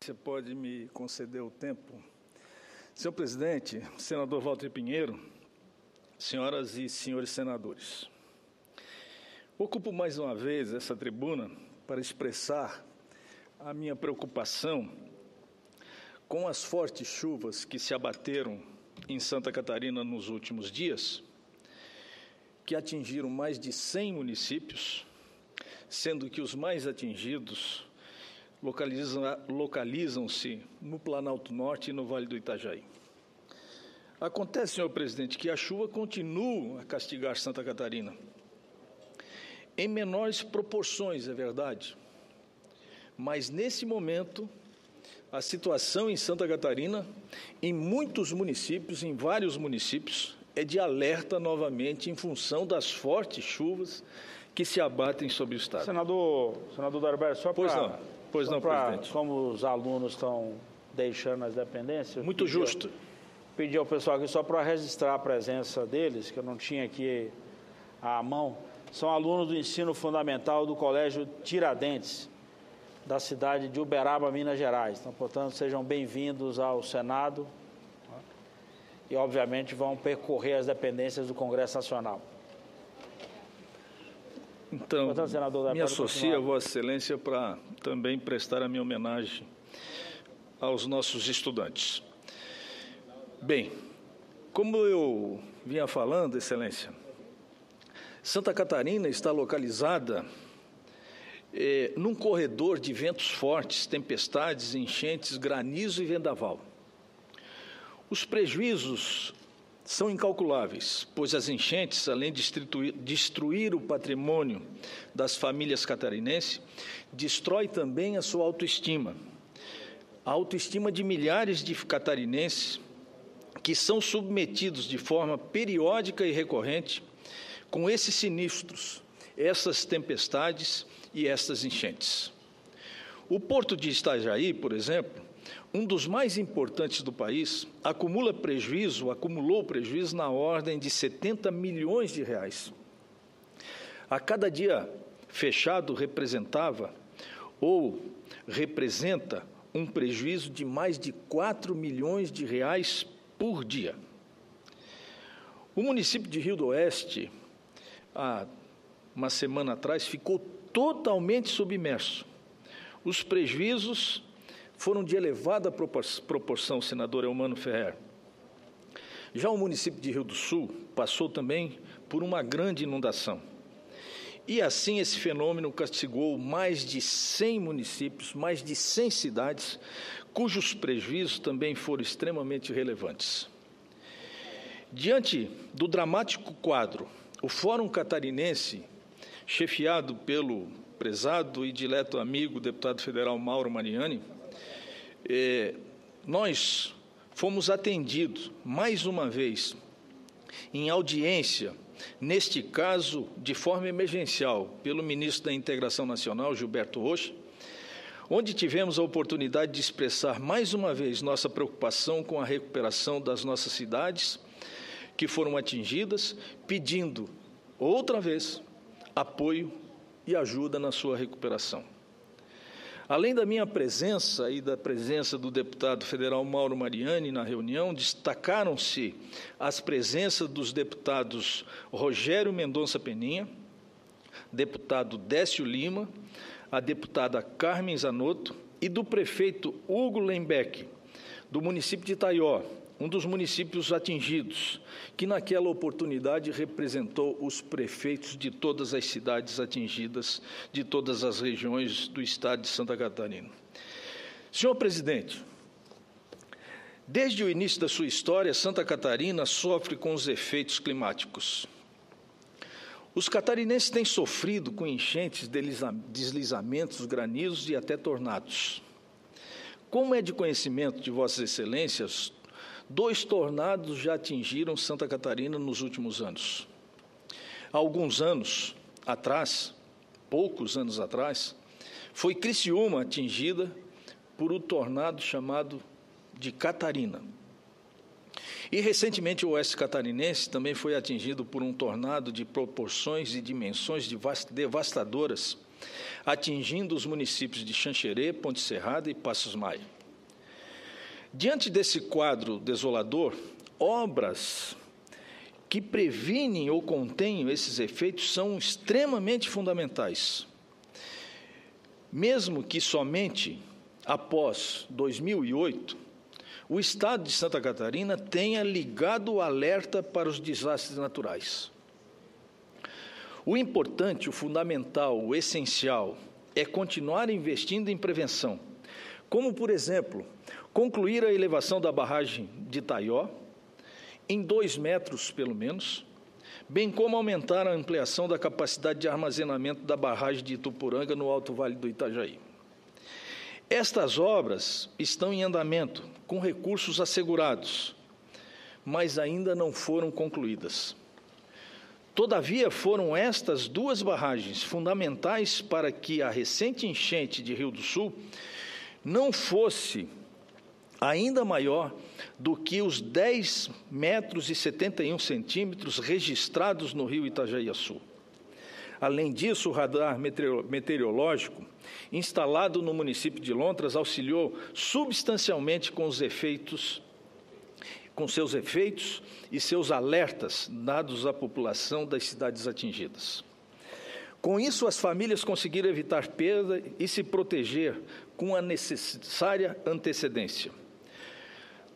Você pode me conceder o tempo? Senhor presidente, senador Walter Pinheiro, senhoras e senhores senadores, ocupo mais uma vez essa tribuna para expressar a minha preocupação com as fortes chuvas que se abateram em Santa Catarina nos últimos dias, que atingiram mais de 100 municípios, sendo que os mais atingidos localizam-se no Planalto Norte e no Vale do Itajaí. Acontece, senhor presidente, que a chuva continua a castigar Santa Catarina, em menores proporções, é verdade, mas nesse momento a situação em Santa Catarina, em muitos municípios, em vários municípios, é de alerta novamente em função das fortes chuvas que se abatem sobre o Estado. Senador Darberto, só para... Pois não, presidente. Como os alunos estão deixando as dependências... Muito justo. Pedi ao pessoal aqui só para registrar a presença deles, que eu não tinha aqui à mão. São alunos do ensino fundamental do Colégio Tiradentes, da cidade de Uberaba, Minas Gerais. Então, portanto, sejam bem-vindos ao Senado e, obviamente, vão percorrer as dependências do Congresso Nacional. Então, me associo a Vossa Excelência para também prestar a minha homenagem aos nossos estudantes. Bem, como eu vinha falando, Excelência, Santa Catarina está localizada num corredor de ventos fortes, tempestades, enchentes, granizo e vendaval. Os prejuízos são incalculáveis, pois as enchentes, além de destruir o patrimônio das famílias catarinenses, destrói também a sua autoestima. A autoestima de milhares de catarinenses que são submetidos de forma periódica e recorrente com esses sinistros, essas tempestades e essas enchentes. O Porto de Itajaí, por exemplo, um dos mais importantes do país, acumulou prejuízo na ordem de 70 milhões de reais. A cada dia fechado representa um prejuízo de mais de 4 milhões de reais por dia. O município de Rio do Oeste, há uma semana atrás, ficou totalmente submerso. Os prejuízos foram de elevada proporção, senador Eumano Ferrer. Já o município de Rio do Sul passou também por uma grande inundação. E assim esse fenômeno castigou mais de 100 municípios, mais de 100 cidades, cujos prejuízos também foram extremamente relevantes. Diante do dramático quadro, o Fórum Catarinense, chefiado pelo prezado e dileto amigo, deputado federal Mauro Mariani, nós fomos atendidos, mais uma vez, em audiência, neste caso, de forma emergencial, pelo ministro da Integração Nacional, Gilberto Rocha, onde tivemos a oportunidade de expressar, mais uma vez, nossa preocupação com a recuperação das nossas cidades que foram atingidas, pedindo, outra vez, apoio e ajuda na sua recuperação. Além da minha presença e da presença do deputado federal Mauro Mariani na reunião, destacaram-se as presenças dos deputados Rogério Mendonça Peninha, deputado Décio Lima, a deputada Carmen Zanotto e do prefeito Hugo Lembeck, do município de Itaió, um dos municípios atingidos, que naquela oportunidade representou os prefeitos de todas as cidades atingidas, de todas as regiões do estado de Santa Catarina. Senhor presidente, desde o início da sua história, Santa Catarina sofre com os efeitos climáticos. Os catarinenses têm sofrido com enchentes, deslizamentos, granizos e até tornados. Como é de conhecimento de Vossas Excelências, 2 tornados já atingiram Santa Catarina nos últimos anos. Há alguns anos atrás, poucos anos atrás, foi Criciúma atingida por um tornado chamado de Catarina. E, recentemente, o oeste catarinense também foi atingido por um tornado de proporções e dimensões devastadoras, atingindo os municípios de Xanxerê, Ponte Serrada e Passos Maia. Diante desse quadro desolador, obras que previnem ou contêm esses efeitos são extremamente fundamentais. Mesmo que somente após 2008, o Estado de Santa Catarina tenha ligado o alerta para os desastres naturais. O importante, o fundamental, o essencial é continuar investindo em prevenção, como, por exemplo, concluir a elevação da barragem de Itaió, em 2 metros, pelo menos, bem como aumentar a ampliação da capacidade de armazenamento da barragem de Itupuranga, no Alto Vale do Itajaí. Estas obras estão em andamento, com recursos assegurados, mas ainda não foram concluídas. Todavia, foram estas 2 barragens fundamentais para que a recente enchente de Rio do Sul não fosse ainda maior do que os 10 metros e 71 centímetros registrados no rio Itajaí-Açu. Além disso, o radar meteorológico instalado no município de Lontras auxiliou substancialmente com seus efeitos e seus alertas dados à população das cidades atingidas. Com isso, as famílias conseguiram evitar perda e se proteger com a necessária antecedência.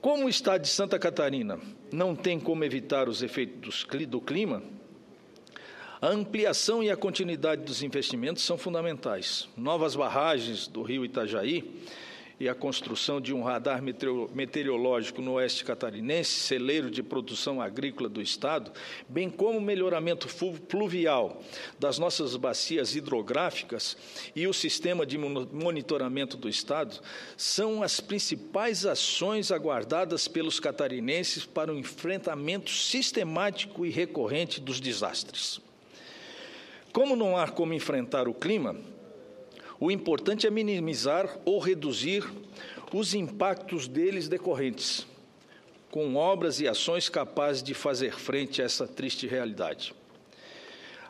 Como o Estado de Santa Catarina não tem como evitar os efeitos do clima, a ampliação e a continuidade dos investimentos são fundamentais. Novas barragens do rio Itajaí e a construção de um radar meteorológico no oeste catarinense, celeiro de produção agrícola do Estado, bem como o melhoramento fluvial das nossas bacias hidrográficas e o sistema de monitoramento do Estado, são as principais ações aguardadas pelos catarinenses para o enfrentamento sistemático e recorrente dos desastres. Como não há como enfrentar o clima, o importante é minimizar ou reduzir os impactos deles decorrentes, com obras e ações capazes de fazer frente a essa triste realidade.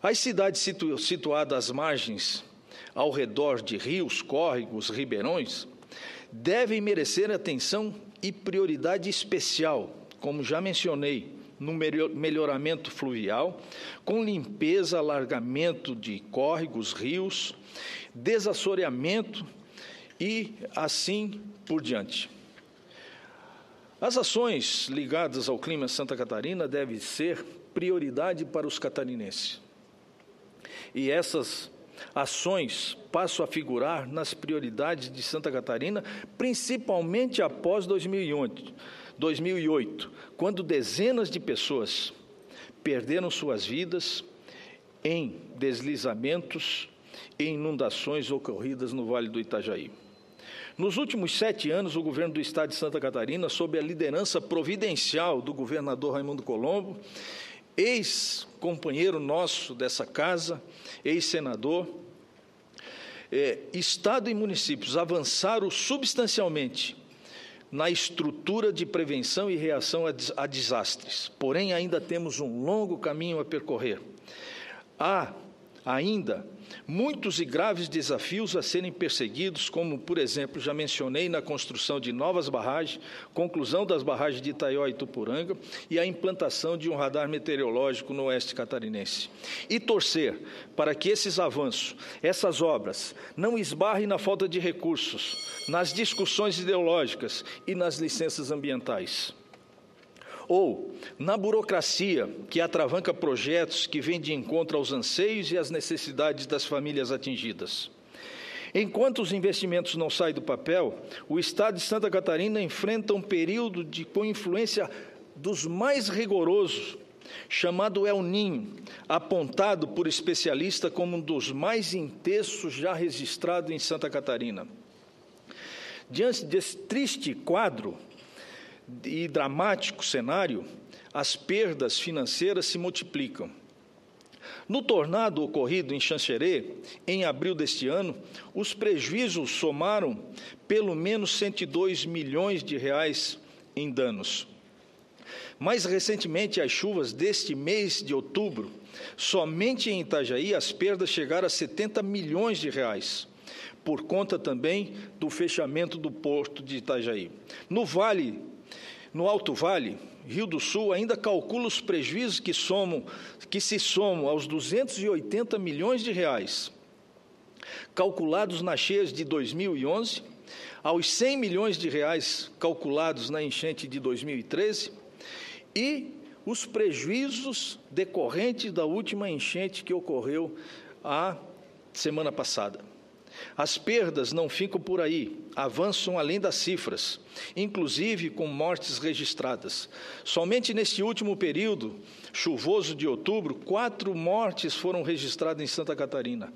As cidades situadas às margens, ao redor de rios, córregos, ribeirões, devem merecer atenção e prioridade especial, como já mencionei, no melhoramento fluvial, com limpeza, alargamento de córregos, rios, desassoreamento e assim por diante. As ações ligadas ao clima Santa Catarina devem ser prioridade para os catarinenses. E essas ações passam a figurar nas prioridades de Santa Catarina, principalmente após 2008, quando dezenas de pessoas perderam suas vidas em deslizamentos e inundações ocorridas no Vale do Itajaí. Nos últimos 7 anos, o governo do Estado de Santa Catarina, sob a liderança providencial do governador Raimundo Colombo, ex-companheiro nosso dessa casa, ex-senador, Estado e municípios avançaram substancialmente na estrutura de prevenção e reação a desastres. Porém, ainda temos um longo caminho a percorrer. Há ainda muitos e graves desafios a serem perseguidos, como, por exemplo, já mencionei, na construção de novas barragens, conclusão das barragens de Itaió e Itupuranga e a implantação de um radar meteorológico no oeste catarinense. E torcer para que esses avanços, essas obras, não esbarrem na falta de recursos, nas discussões ideológicas e nas licenças ambientais, ou na burocracia que atravanca projetos que vêm de encontro aos anseios e às necessidades das famílias atingidas. Enquanto os investimentos não saem do papel, o Estado de Santa Catarina enfrenta um período com influência dos mais rigorosos, chamado El Niño, apontado por especialistas como um dos mais intensos já registrado em Santa Catarina. Diante desse triste quadro e dramático cenário, as perdas financeiras se multiplicam. No tornado ocorrido em Xanxerê, em abril deste ano, os prejuízos somaram pelo menos 102 milhões de reais em danos. Mais recentemente, as chuvas deste mês de outubro Somente em Itajaí, as perdas chegaram a 70 milhões de reais, por conta também do fechamento do porto de Itajaí. No Alto Vale, Rio do Sul, ainda calcula os prejuízos que se somam aos 280 milhões de reais, calculados nas cheias de 2011, aos 100 milhões de reais calculados na enchente de 2013 e os prejuízos decorrentes da última enchente que ocorreu a semana passada. As perdas não ficam por aí, avançam além das cifras, inclusive com mortes registradas. Somente neste último período chuvoso de outubro, 4 mortes foram registradas em Santa Catarina.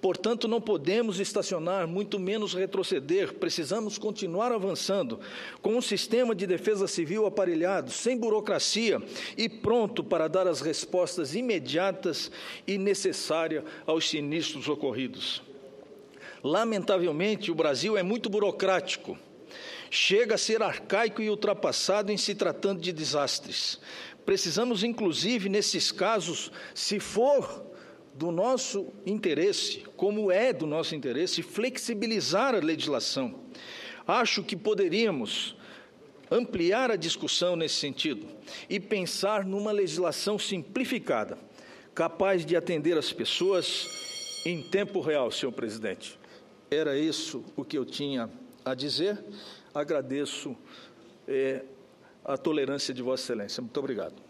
Portanto, não podemos estacionar, muito menos retroceder. Precisamos continuar avançando com um sistema de defesa civil aparelhado, sem burocracia e pronto para dar as respostas imediatas e necessárias aos sinistros ocorridos. Lamentavelmente, o Brasil é muito burocrático. Chega a ser arcaico e ultrapassado em se tratando de desastres. Precisamos, inclusive, nesses casos, se for do nosso interesse, como é do nosso interesse, flexibilizar a legislação. Acho que poderíamos ampliar a discussão nesse sentido e pensar numa legislação simplificada, capaz de atender as pessoas em tempo real, senhor presidente. Era isso o que eu tinha a dizer. Agradeço a tolerância de Vossa Excelência. Muito obrigado.